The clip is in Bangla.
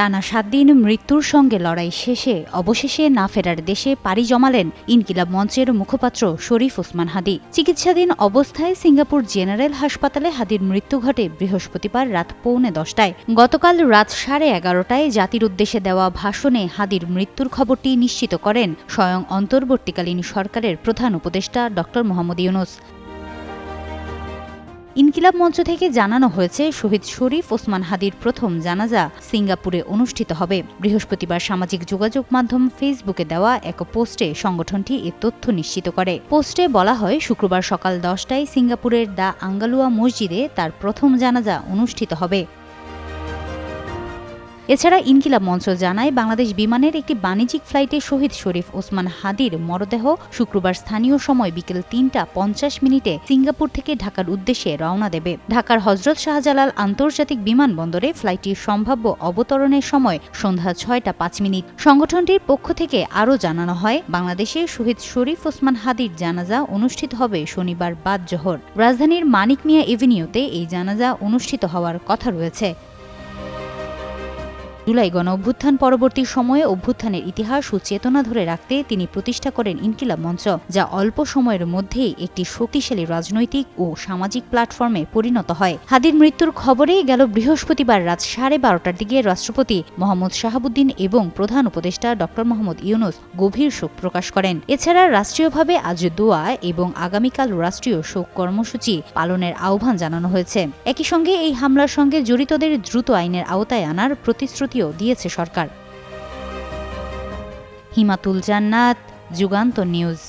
টানা 7 দিন মৃত্যুর সঙ্গে লড়াই শেষে অবশেষে না ফেরার দেশে পাড়ি জমালেন ইনকিলাব মঞ্চের মুখপাত্র শরীফ ওসমান হাদী। চিকিৎসাধীন অবস্থায় সিঙ্গাপুর জেনারেল হাসপাতালে হাদীর মৃত্যু ঘটে বৃহস্পতিবার রাত 10:45। গতকাল রাত 11:30টায় জাতির উদ্দেশ্যে দেওয়া ভাষণে হাদীর মৃত্যুর খবরটি নিশ্চিত করেন স্বয়ং অন্তর্বর্তীকালীন সরকারের প্রধান উপদেষ্টা ড. মোহাম্মদ ইউনূস। ইনকিলাব মঞ্চ থেকে জানানো হয়েছে, শহীদ শরীফ ওসমান হাদীর প্রথম জানাজা সিঙ্গাপুরে অনুষ্ঠিত হবে। বৃহস্পতিবার সামাজিক যোগাযোগ মাধ্যম ফেসবুকে দেওয়া এক পোস্টে সংগঠনটি এ তথ্য নিশ্চিত করে। পোস্টে বলা হয়, শুক্রবার সকাল 10টায় সিঙ্গাপুরের দ্য আঙ্গালুয়া মসজিদে তার প্রথম জানাজা অনুষ্ঠিত হবে। এছাড়া ইনকিলাব মঞ্চ জানায়, বাংলাদেশ বিমানের একটি বাণিজ্যিক ফ্লাইটে শহীদ শরীফ ওসমান হাদীর মরদেহ শুক্রবার স্থানীয় সময় বিকেল 3:50 সিঙ্গাপুর থেকে ঢাকার উদ্দেশ্যে রওনা দেবে। ঢাকার হজরত শাহজালাল আন্তর্জাতিক বিমানবন্দরে ফ্লাইটটির সম্ভাব্য অবতরণের সময় সন্ধ্যা 6:05। সংগঠনটির পক্ষ থেকে আরও জানানো হয়, বাংলাদেশে শহীদ শরীফ ওসমান হাদীর জানাজা অনুষ্ঠিত হবে শনিবার বাদ জোহর। রাজধানীর মানিক মিয়া এভিনিউতে এই জানাজা অনুষ্ঠিত হওয়ার কথা রয়েছে। জুলাই গণ-অভ্যুত্থান পরবর্তী সময়ে অভ্যুত্থানের ইতিহাস ও চেতনা ধরে রাখতে তিনি প্রতিষ্ঠা করেন ইনকিলাব মঞ্চ, যা অল্প সময়ের মধ্যেই একটি শক্তিশালী রাজনৈতিক ও সামাজিক প্ল্যাটফর্মে পরিণত হয়। হাদীর মৃত্যুর খবরে গেল বৃহস্পতিবার রাত 12:30টার দিকে রাষ্ট্রপতি মোহাম্মদ শাহাবুদ্দিন এবং প্রধান উপদেষ্টা ড. মোহাম্মদ ইউনূস গভীর শোক প্রকাশ করেন। এছাড়া রাষ্ট্রীয়ভাবে আজ দোয়া এবং আগামীকাল রাষ্ট্রীয় শোক কর্মসূচি পালনের আহ্বান জানানো হয়েছে। একই সঙ্গে এই হামলার সঙ্গে জড়িতদের দ্রুত আইনের আওতায় আনার প্রতিশ্রুতি দিয়েছে সরকার। হিমাতুল জান্নাত, যুগান্তর নিউজ।